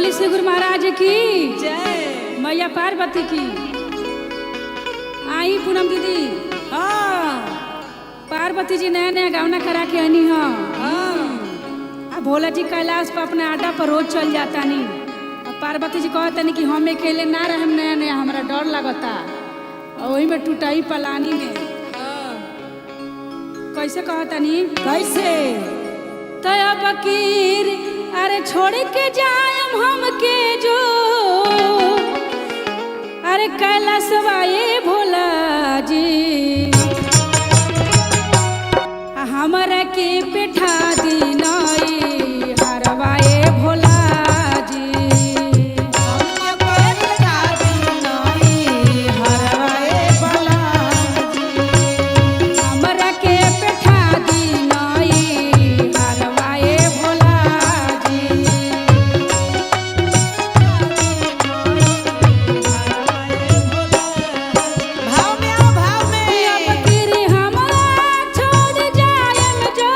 बोली श्री गुरु महाराज की जय। मैया पार्वती की। आई पूनम दीदी, हाँ पार्वती जी नया नया गावना करा के आनी हाँ। हाँ। भोला जी कैलाश पर अपने अड्डा पर रोज चल जाता नहीं। अब पार्वती जी कहता नहीं कि हम अकेले ना रहे, नया नया हमारा डर लगता। और वही में टूटाई पलानी में कैसे कहता नहीं कैसे तया फकीर अरे छोड़ के जायम हम के जो अरे कैलाश वाये भोला जी हमरा के पेठा दी नई हरवाए भोला जी हमरा के पेठा दी नई हरवाए भोला जी भाव में आओ, भाव में। अब फिर हमरा छोड़ जायम जो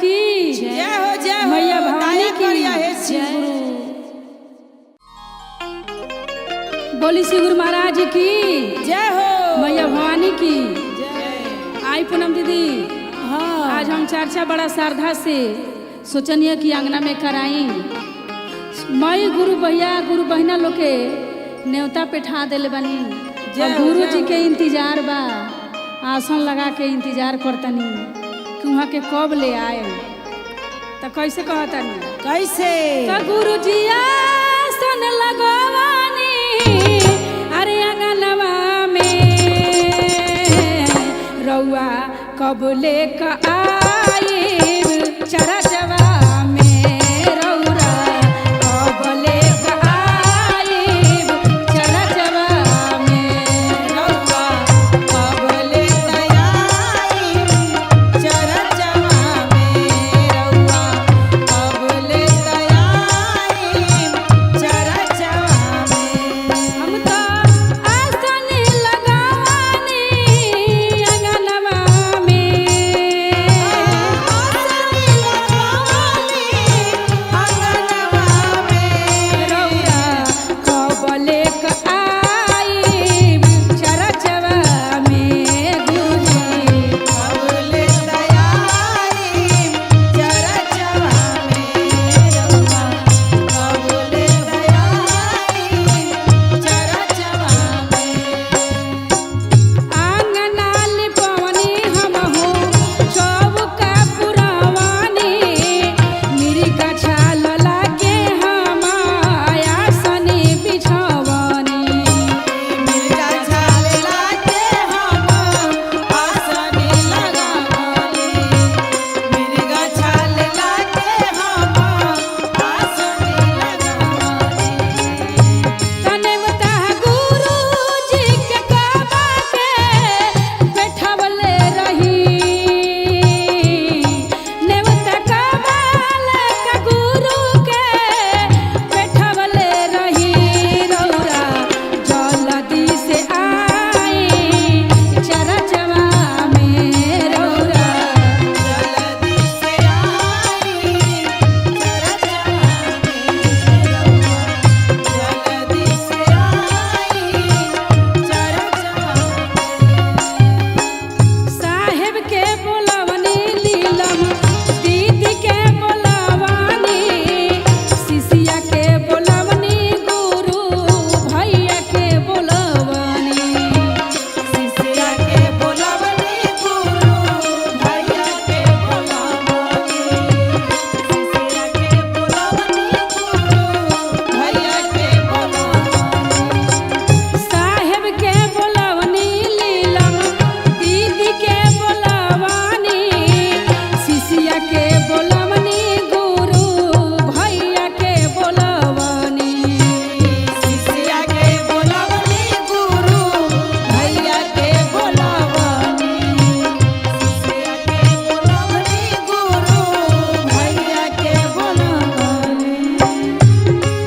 की जय हो जय हो मैया भवानी दया की करिया हे शिव जय। गुरु। बोली श्री गुरु महाराज की जय हो मैया भवानी की जय। आई पूनम दीदी। हाँ आज हम चर्चा बड़ा श्रद्धा से सोचनीय कि अंगना में कराई। मई गुरु भैया गुरु बहिना लोग के न्योता पे ठा दिले बनी। जय हो, गुरु जय जी हो। के इंतजार बा, आसन लगा के इंतजार करतनी कि वहाँ के कब ले आए। तो कैसे कहतनी कैसे तो गुरु जी आसन लगवानी अरे अंगनवा में रउआ कब ले का आए चरचवा में रउरा कब ले का आए चरचवा में रउआ कब ले तैयारी चरचवा में रउआ कब ले तैयारी चरचवा में। हम तो आसन लगावानी अंगनवा में आसनी लगवानी अंगनवा में रउरा कबले क आईब चरचवा में गुरुजी कब ले तैयारी चरचवा में रउआ कब ले तैयारी चरचवा में। आंगना लिपवनी हमहु चौका पुरवानी मिरिक छाल लागे हम आसनी बिछवानी मिर्गा छाल लागे हम आसनी लगावनी मिर्गा छाल लागे हम आसनी लगावनी। तनेवता गुरुजी के काबा के बैठवले रही नेवता काबाल का गुरु के बैठवले रही रउरा जल्दी से आई चरचवा में रउरा जल्दी से आई चरचवा में रउआ जल्दी से आई चरचवा में। साहेब के बोलवनी लीलम दीदी के बोलवानी शिष्या के बोलवनी गुरु भैया के बोलवनी शिष्या के बोलवनी गुरु भैया के बोलवनी शिष्या के बोलवनी गुरु भैया के बोलवनी। साहेब के बोलवनी लीलम दीदी के बोलवानी शिष्या के बोलवनी गुरु भैया के बोलवनी शिष्या के बोलवनी गुरु भैया के बोलवनी शिष्या के बोलवनी गुरु भैया के बोलवनी।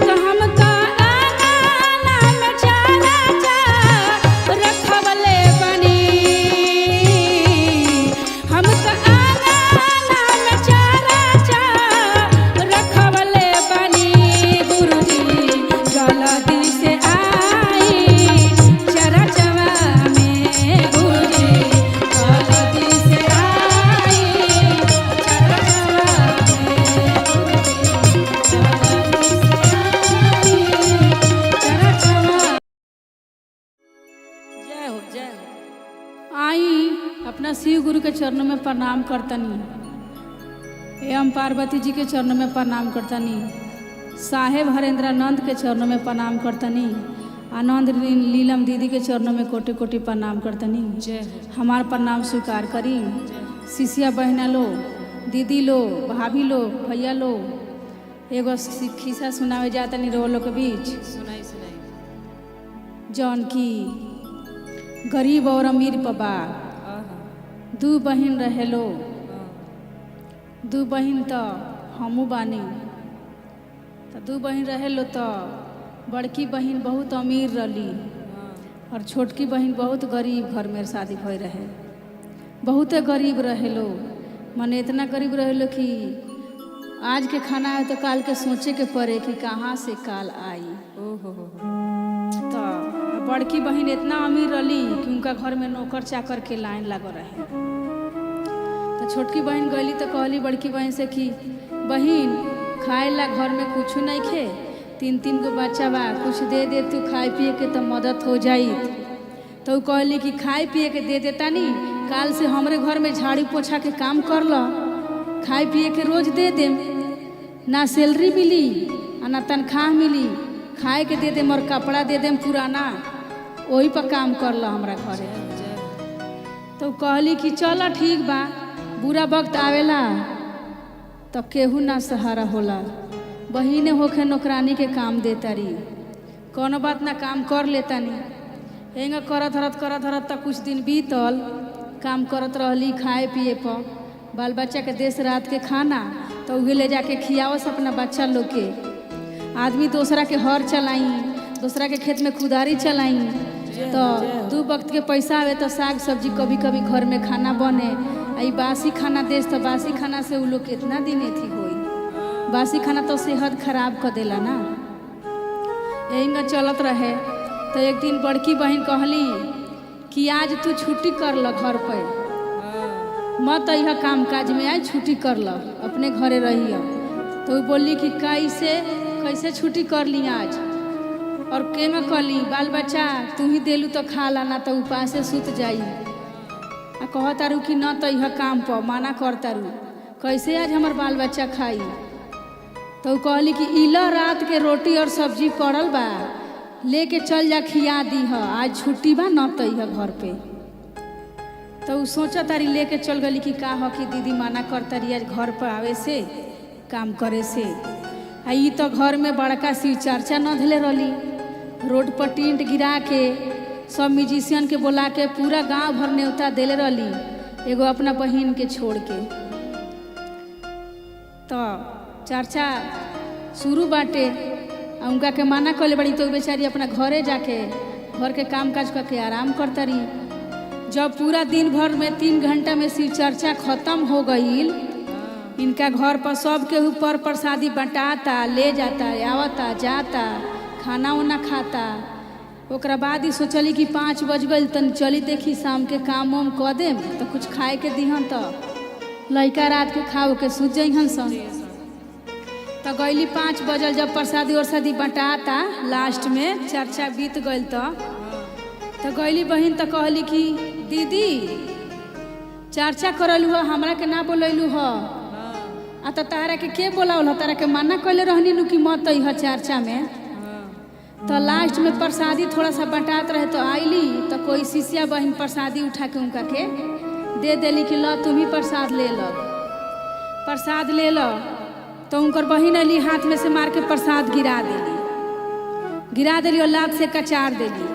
तो हम तो आंगना में चारा रखवले बनी हम तो आंगना में चारा रखवले बनी गुरुजी जल्दी से आई चरचवा में गुरुजी जल्दी से आई चरचवा में जय हो जय हो। आई अपना शिव गुरु के चरणों में प्रणाम करतनी एवं पार्वती जी के चरणों में प्रणाम करतनी साहेब हरेंद्रानंद के चरणों में प्रणाम करतनी आनंद लीलम दीदी के चरणों में कोटि कोटि प्रणाम करतनी जय हमार प्रणाम स्वीकार करी। शिष्या बहना लो दीदी लो भाभी लो भैया लो एगो खिस्सा सुनावे जातनी रो लोग के बीच सुनाई सुनाई। जौन की गरीब और अमीर पबा दू बहिन रहेलो दू बहिन तो हमू बानी तो दू बहिन रहेलो तो बड़की बहिन बहुत अमीर रही और छोटकी बहिन बहुत गरीब घर में शादी भई रहे बहुते गरीब रहे लोग मने इतना गरीब रहे कि आज के खाना है तो काल के सोचे के पड़े कि कहाँ से काल आई। ओहो तो बड़की बहन इतना अमीर रही कि उनका घर में नौकर चाकर के लाइन लगल रहे। तो छोटकी बहन गई तो कहली बड़की बहन से कि बहन खाए ला घर में कुछ नहीं खे, 3 गो बच्चा बा, कुछ दे दे तू खाए पिए के तो मदद हो जाई। तो कहली कि खाए पिए के दे देता नहीं, काल से हमरे घर में झाड़ू पोछा के काम कर लो, खाए पिए के रोज दे देम, ना सैलरी मिली आ ना तनख्वाह मिली, खाए के दे देम और कपड़ा दे देम पुराना, वही पर काम कर लो हमरा घरे। तो कहली कि चलो ठीक बा, बुरा वक्त आवेला तो केहू ना सहारा होला, बहिने होके नौकरानी के काम देता रही, कोनो बात ना काम कर लेता नहीं। हेंगा करत हरत तक कुछ दिन बीतल, काम करत रहली खाए पिए पर, बाल बच्चा के देश रात के खाना तो उहे ले जाके खियावस अपना बच्चा लोग के। आदमी दूसरा के हर चलाई, दूसरा के खेत में खुदारी चलाई, तो 2 वक्त के पैसा आवे तो साग सब्जी कभी कभी घर में खाना बने। आई बासी खाना देश तो बासी खाना से उ लोग कितना दिन थी होई, बासी खाना तो सेहत खराब कर देला ना। यही चलत रहे तो एक दिन बड़की बहन कहली कि आज तू छुट्टी कर ल घर पे, मत यह काम काज में आज छुट्टी कर ल, अपने घरे रही। तो वो बोली कि कैसे छुट्टी कर ली आज, और केंगा कहली बाल बच्चा तू ही देलू तो खा ला, ना तो उपासे सुत जाई। आ कहतारू कि न तो यह काम पर माना करतारू, कैसे आज हमार बाल बच्चा खाई। तो कहली कि इला रात के रोटी और सब्जी पड़ल बा, लेके चल जा खिया दी है, आज छुट्टी बा न तो यह घर पे। तो सोचा तारी लेके चल गली कि का हो कि दीदी माना करता रही आज घर पर आवे से काम करे से। आ ई तो घर में बड़का शिव चर्चा न धले रही, रोड पर टेंट गिरा के सब म्यूजिशियन के बोला के पूरा गांव भर न्योता देले रही, एगो अपना बहन के छोड़ के। तो चर्चा शुरू बाटे, उनका के माना कले बड़ी तो बेचारी अपना घरे जाके घर के काम काज करके आराम करता रही। जब पूरा दिन भर में 3 घंटा में शिव चर्चा खत्म हो गई, इनका घर पर सब के ऊपर प्रसादी बंटाता, ले जाता, आवता जाता, खाना उना खाता। ओकरा बाद ही सोचली कि 5 बज गई तन चली देखी शाम के काम वाम कऽ देम तो कुछ खाए के दीहन, तो लड़का रात के खाओ के सूझ जइहन सन। तो गईली 5 बजल, जब प्रसादी वरसादी बंटाता लास्ट में चर्चा बीत गई तो गईली बहन तो कहली कि दीदी चर्चा करलू हो, हमरा के ना बोलैलू हो, आ तो तारा के बोलावल हो, तारा के मना कैले रहनी नु कि मत अइह चर्चा में। तो लास्ट में प्रसादी थोड़ा सा बंटात रहे तो आईली तो कोई शिष्या बहन प्रसादी उठा के उनका के दे देली कि लो तुम ही प्रसाद ले लो, प्रसाद ले लो। तो उनकर बहन अली हाथ में से मार के प्रसाद गिरा देली और लात से कचार देली।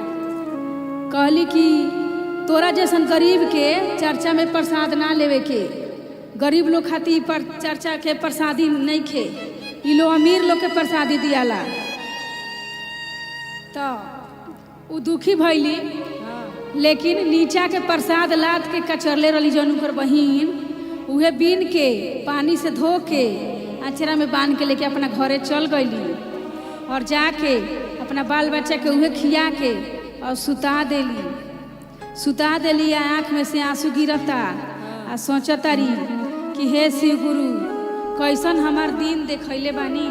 कहली कि तोरा जैसन गरीब के चर्चा में प्रसाद ना लेवे के, गरीब लोग खातिर पर चर्चा के प्रसादी नहीं खे, ई लोग अमीर लोग के प्रसादी दियाला। तो उ दुखी भैली, लेकिन नीचा के प्रसाद लात के कचरले रही जौन उनकर बहिन, उहे बीन के पानी से धो के अचरा में बांध के लेके अपना घरे चल गईली, और जाके अपना बाल बच्चा के उहे खिया के और सुता देली। आँख में से आंसू गिरता आ सोचता रही कि हे शिव गुरु कैसन हमार दिन देखैले बानी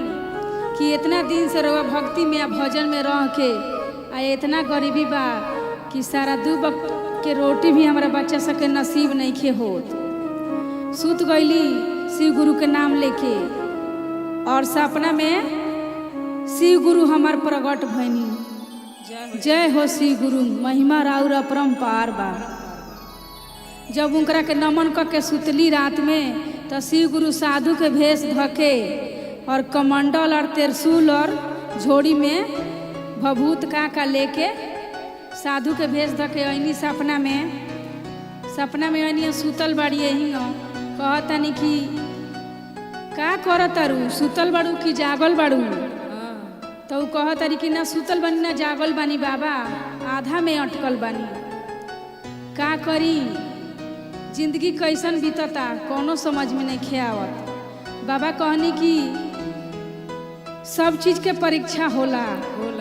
कि इतना दिन से रउआ भक्ति में या भजन में रह के आ इतना गरीबी बा कि सारा 2 वक्त के रोटी भी हमारा बच्चा सबके नसीब नहीं खे होत। सुत गईली शिव गुरु के नाम लेके, और सपना में शिव गुरु हमार प्रगट भइनी। जय हो शिव गुरु, महिमा राउर अपरंपार बा। जब उनकरा के नमन करके सुतली रात में तो शिव गुरु साधु के भेष धके और कमंडल और त्रिशूल और झोड़ी में भभूत का लेके साधु के भेष धके अइनी। सपना में अइनी सुतल बाड़ी, यही कहतानी कि का करतारू, सुतल बाड़ू कि जागल बाड़ू। तो उ कहतारी कि ना सुतल बानी ना जागल बानी बाबा, आधा में अटकल बानी, का करी। जिंदगी कैसन बीतता कोनो समझ में नहीं खे आवत। बाबा कहनी कि सब चीज के परीक्षा होला,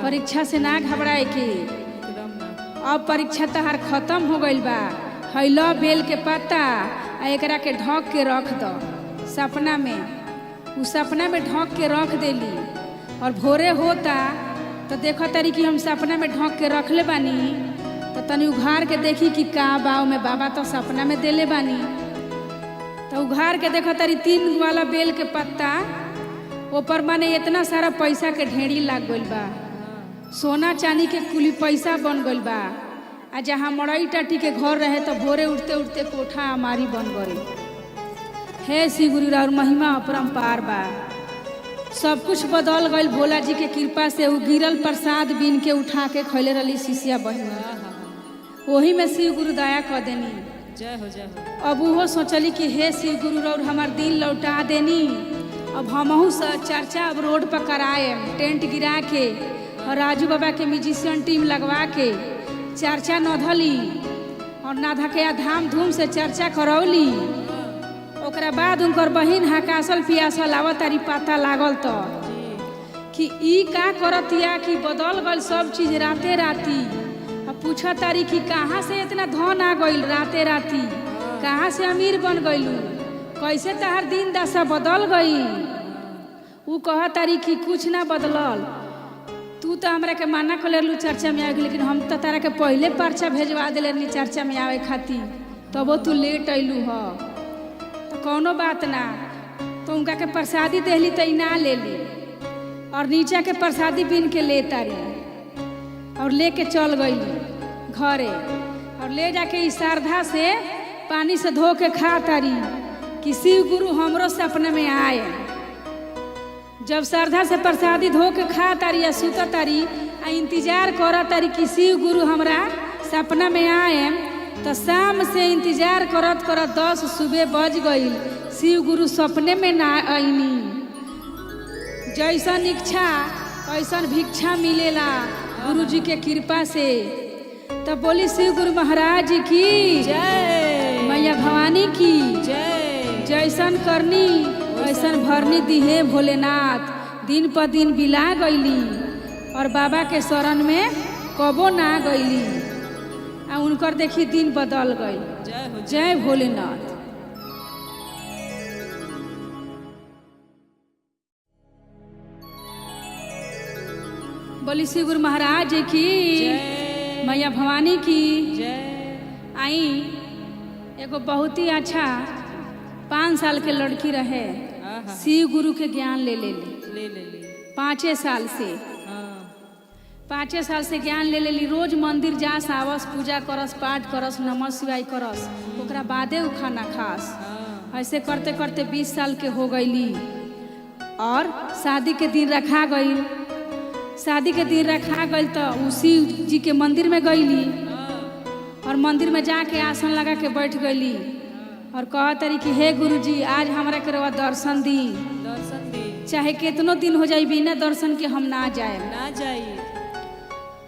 परीक्षा से ना घबराए के। एकदम ना। अब परीक्षा तहार खत्म हो गइल बा। हैला बेल के पत्ता आ एकरा के ढक के रख दो सपना में। उ सपना में ढक के रख देली और भोरे होता तो देखो तारी कि हम सपना में ढक के रखले बानी, तो तनी उघार के देखी कि का बाव में बाबा तो सपना में देले बानी। तो उघार के देखो तारी 3 वाला बेल के पत्ता, ऊपर माने इतना सारा पैसा के ढेरी लाग गइल बा, सोना चांदी के कुली पैसा बन गइल बा। आ जहाँ मड़ई टाटी के घर रहे तो भोरे उठते उठते कोठा हमारी बन गई। हे श्री गुरु और महिमा अपरंपार बा। सब कुछ बदल गई भोला जी के कृपा से। उ गिरल प्रसाद बीन के उठा के खैले रही शिष्या बहन, वही में शिव गुरु दया कर देनी। जय हो जय हो। अब वो सोचली कि हे शिव गुरु और हमार दिल लौटा देनी। अब हमहू चर्चा अब रोड पर कराए, टेंट गिरा के और राजू बाबा के म्यूजिशियन टीम लगवा के चर्चा न धली और ना धके धाम धूम से चर्चा करौली। ओकरा बाद उनकर बहिन हकासल पियासल आवत तारी पता लागल तो कि ई का करतिया कि बदल गल सब चीज राते राती। अब पूछा तारी कि कहाँ से इतना धन आ गइल राते राती, कहाँ से अमीर बन गइलू, कैसे तहार दिन दशा बदल गई। उ कह तारी कि कुछ ना बदलल, तू तो हमरा के माना कर लू चर्चा में आवे, लेकिन हम तो तारा के पहले पर्चा भेजवा दिले चर्चा में आवे खातिर, तबो तू लेट अइलू ह। तो कोनो बात ना, तो उनका के प्रसादी देली तो ना ले ली और नीचा के प्रसादी बीन के ले तारी और लेके चल गई घरे। और ले जाके इस श्रद्धा से पानी से धो के खा तारी कि शिव गुरु हमरो सपने में आए। जब श्रद्धा से प्रसादी धो के खा तारी या सुत तारी आ इंतजार कर तारी कि शिव गुरु हमरा सपना में आए, तो शाम से इंतजार करत करत 10 सुबह बज गई। शिव गुरु सपने में ना आईनी। जैसन इच्छा ऐसन भिक्षा मिलेला गुरु जी के कृपा से। तब बोली शिव गुरु महाराज की जय, मैया भवानी की जय। जैसन करनी वैसन भरनी दिहे भोलेनाथ। दिन पर दिन बिला गईली और बाबा के शरण में कबो ना गईली। आ उनकर देखी दिन बदल गई। जय हो जय भोलेनाथ। बोली श्री गुरु महाराज की जय, मैया भवानी की जय। आई एगो बहुत ही अच्छा 5 साल के लड़की रहे, शिव गुरु के ज्ञान ले ली 5 साल से। 5 साल से ज्ञान ले ली। रोज मंदिर जास आवस, पूजा करस, पाठ करस, नमः शिवाय करस, ओकरा बादे उ खाना खास। ऐसे करते करते 20 साल के हो गईली और शादी के दिन रखा गई। शादी के दिन रखा गई तो उ शिव जी के मंदिर में गईली और मंदिर में जाके आसन लगा के बैठ गईली और कह तरी कि हे गुरु जी आज हमरा के रवा दर्शन दी। दर्शन दी, चाहे कितनो दिन हो जाए बिना दर्शन के हम ना जाए ना जाइए।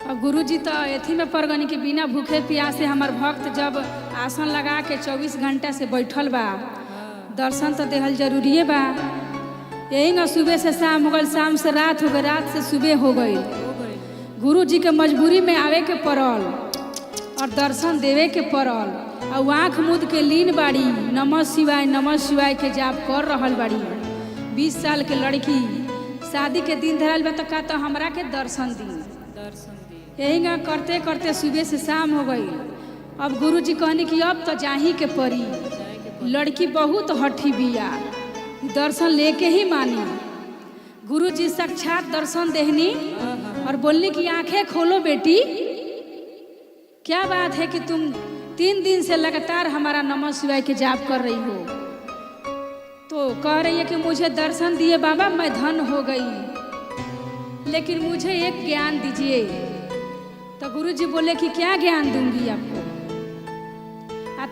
और गुरु जी तो एथी में पड़ गनी कि बिना भूखे प्यासे हमार भक्त जब आसन लगा के 24 घंटा से बैठल बा, दर्शन तो देहल जरूरी बा। यही ना सुबह से शाम हो गई, शाम से रात हो गई, रात से सुबह हो गई। गुरु जी के मजबूरी में आवे के पड़ल और दर्शन देवे के पड़ल। और आँख मूद के लीन बाड़ी, नमः शिवाय के जाप कर रहल बाड़ी। 20 साल के लड़की शादी के दिन धरल बा, तो का तो हमरा के दर्शन दी। यही ना करते करते सुबह से शाम हो गई। अब गुरु जी कहनी कि अब तो जाही के पड़ी। लड़की बहुत हठी बिया, दर्शन लेके ही मानी। गुरु जी साक्षात दर्शन देहनी और बोलनी कि आंखें खोलो बेटी, क्या बात है कि तुम 3 दिन से लगातार हमारा नमः शिवाय के जाप कर रही हो। तो कह रही है कि मुझे दर्शन दिए बाबा, मैं धन हो गई, लेकिन मुझे एक ज्ञान दीजिए। तो गुरु जी बोले कि क्या ज्ञान दूंगी आपको?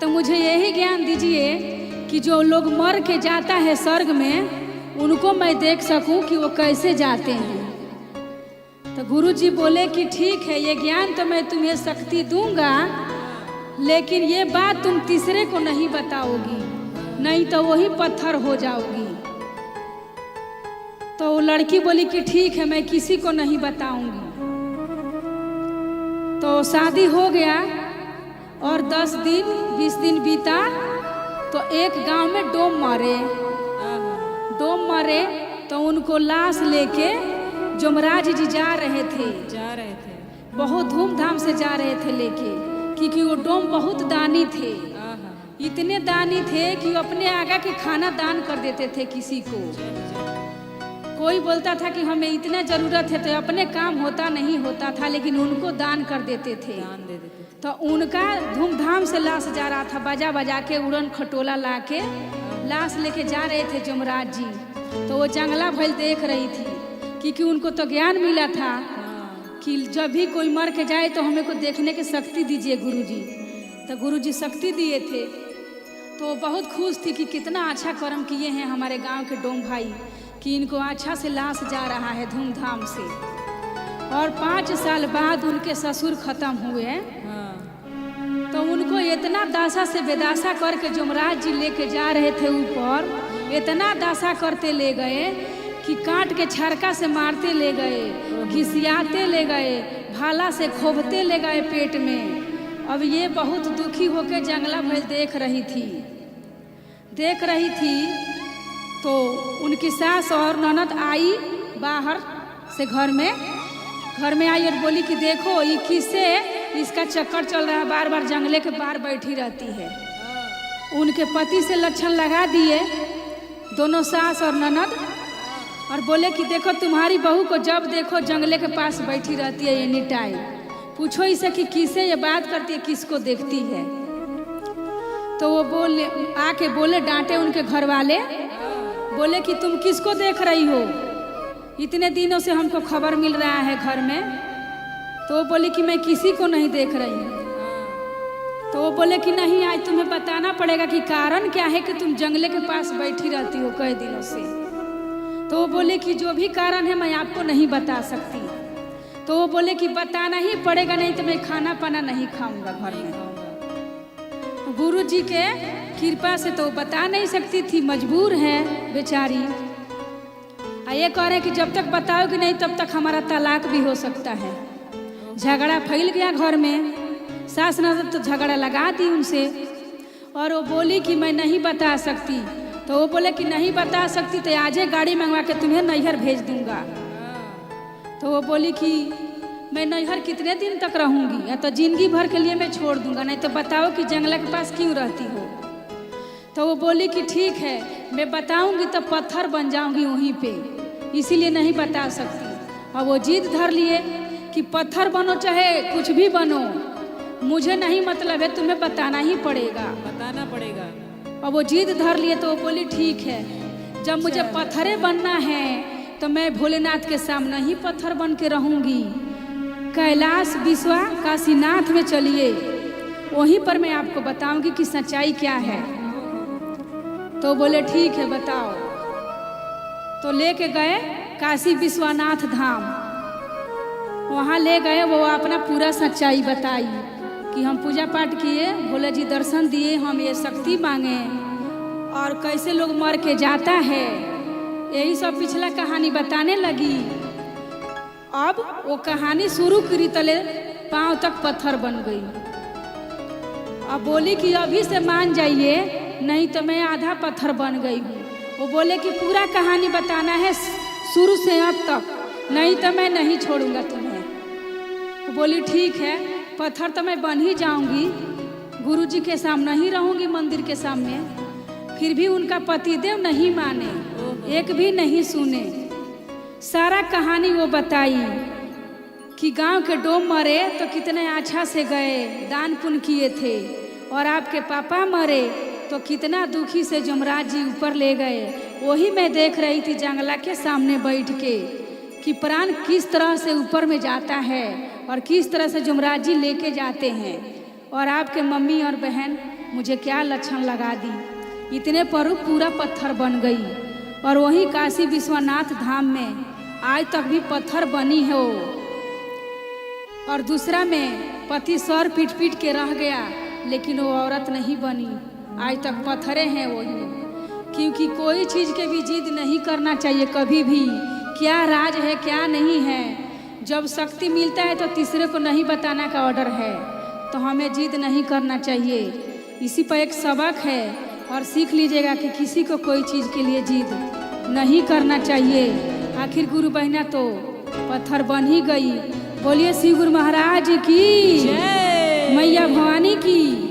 तो मुझे यही ज्ञान दीजिए कि जो लोग मर के जाता है स्वर्ग में, उनको मैं देख सकूं कि वो कैसे जाते हैं। तो गुरु जी बोले कि ठीक है, ये ज्ञान तो मैं तुम्हें शक्ति दूंगा, लेकिन ये बात तुम तीसरे को नहीं बताओगी, नहीं तो वही पत्थर हो जाओगी। तो वो लड़की बोली कि ठीक है, मैं किसी को नहीं बताऊंगी। तो शादी हो गया और 10 दिन 20 दिन बीता तो एक गांव में डोम मरे। तो उनको लाश लेके जमराज जी जा रहे थे, बहुत धूमधाम से जा रहे थे लेके, क्योंकि वो डोम बहुत दानी थे। इतने दानी थे कि वो अपने आगा के खाना दान कर देते थे किसी को। कोई बोलता था कि हमें इतना जरूरत है, तो अपने काम होता नहीं होता था, लेकिन उनको दान कर देते थे। तो उनका धूमधाम से लाश जा रहा था, बजा बजा के उड़न खटोला ला के लाश लेके जा रहे थे जमराज जी। तो वो जंगला भैल देख रही थी, क्योंकि उनको तो ज्ञान मिला था कि जब भी कोई मर के जाए तो हमें को देखने की शक्ति दीजिए गुरुजी। तो गुरुजी शक्ति दिए थे। तो वो बहुत खुश थी कि कितना अच्छा कर्म किए हैं हमारे गांव के डोम भाई, कि इनको अच्छा से लाश जा रहा है धूमधाम से। और 5 साल बाद उनके ससुर खत्म हुए। तो उनको इतना दासा से बेदासा करके जमराज जी लेके जा रहे थे ऊपर, इतना दासा करते ले गए कि काट के छरका से मारते ले गए, घिसियाते ले गए, भाला से खोबते ले गए पेट में। अब ये बहुत दुखी होकर जंगला भैल देख रही थी। तो उनकी सास और ननद आई बाहर से घर में आई और बोली कि देखो ये किससे इसका चक्कर चल रहा है, बार बार जंगले के बाहर बैठी रहती है। उनके पति से लक्षण लगा दिए दोनों सास और ननद, और बोले कि देखो तुम्हारी बहू को जब देखो जंगले के पास बैठी रहती है एनी टाइम, पूछो इसे कि किससे ये बात करती है, किसको देखती है। तो वो आके बोले, डांटे उनके घर वाले, बोले कि तुम किसको देख रही हो, इतने दिनों से हमको खबर मिल रहा है घर में। तो वो बोले कि मैं किसी को नहीं देख रही हूँ। तो वो बोले कि नहीं, आज तुम्हें बताना पड़ेगा कि कारण क्या है कि तुम जंगले के पास बैठी रहती हो कई दिनों से। तो वो बोले कि जो भी कारण है मैं आपको नहीं बता सकती। तो वो बोले कि बताना ही पड़ेगा, नहीं तो मैं खाना पाना नहीं खाऊंगा घर में। गुरु जी के कृपा से तो बता नहीं सकती थी, मजबूर है बेचारी। ये कह रहे कि जब तक बताओगे नहीं तब तक हमारा तलाक भी हो सकता है। झगड़ा फैल गया घर में, सास ननद तो झगड़ा लगा दी उनसे। और वो बोली कि मैं नहीं बता सकती। तो वो बोले कि नहीं बता सकती तो आज ही गाड़ी मंगवा के तुम्हें नैहर भेज दूंगा। तो वो बोली कि मैं नैहर कितने दिन तक रहूंगी, या तो जिंदगी भर के लिए मैं छोड़ दूंगा, नहीं तो बताओ कि जंगला के पास क्यों रहती हो। तो वो बोली कि ठीक है, मैं बताऊंगी तो पत्थर बन जाऊंगी वहीं पे, इसीलिए नहीं बता सकती। और वो जिद धर लिए कि पत्थर बनो चाहे कुछ भी बनो, मुझे नहीं मतलब है, तुम्हें बताना ही पड़ेगा। और वो जिद धर लिए। तो वो बोली ठीक है, जब मुझे पत्थरे बनना है तो मैं भोलेनाथ के सामने ही पत्थर बन के रहूंगी। कैलाश विश्वा काशीनाथ में चलिए, वहीं पर मैं आपको बताऊंगी कि सच्चाई क्या है। तो बोले ठीक है बताओ। तो लेके गए काशी विश्वनाथ धाम, वहाँ ले गए, वो अपना पूरा सच्चाई बताई कि हम पूजा पाठ किए, भोले जी दर्शन दिए, हम ये शक्ति मांगे और कैसे लोग मर के जाता है, यही सब पिछला कहानी बताने लगी। अब वो कहानी शुरू करी तले पांव तक पत्थर बन गई। अब बोली कि अभी से मान जाइए, नहीं तो मैं आधा पत्थर बन गई हूँ। वो बोले कि पूरा कहानी बताना है शुरू से अब तक, नहीं तो मैं नहीं छोड़ूंगा तुम्हें। वो बोली ठीक है, पत्थर तो मैं बन ही जाऊंगी, गुरुजी के सामने ही रहूंगी मंदिर के सामने। फिर भी उनका पतिदेव नहीं माने, एक भी नहीं सुने। सारा कहानी वो बताई कि गांव के डोम मरे तो कितने अच्छा से गए, दान पुण्य किए थे, और आपके पापा मरे तो कितना दुखी से जमराज जी ऊपर ले गए। वही मैं देख रही थी जंगला के सामने बैठ के कि प्राण किस तरह से ऊपर में जाता है और किस तरह से जमराज जी लेके जाते हैं। और आपके मम्मी और बहन मुझे क्या लक्षण लगा दी, इतने पर पूरा पत्थर बन गई। और वहीं काशी विश्वनाथ धाम में आज तक भी पत्थर बनी है वो। और दूसरा में पति सर पीट पीट के रह गया, लेकिन वो औरत नहीं बनी, आज तक पत्थरे हैं वही। क्योंकि कोई चीज़ के भी जिद नहीं करना चाहिए कभी भी, क्या राज है क्या नहीं है। जब शक्ति मिलता है तो तीसरे को नहीं बताना का ऑर्डर है, तो हमें जिद नहीं करना चाहिए। इसी पर एक सबक है और सीख लीजिएगा कि किसी को कोई चीज़ के लिए जिद नहीं करना चाहिए। आखिर गुरु बहना तो पत्थर बन ही गई। बोलिए श्री गुरु महाराज की जय। मैया भवानी की।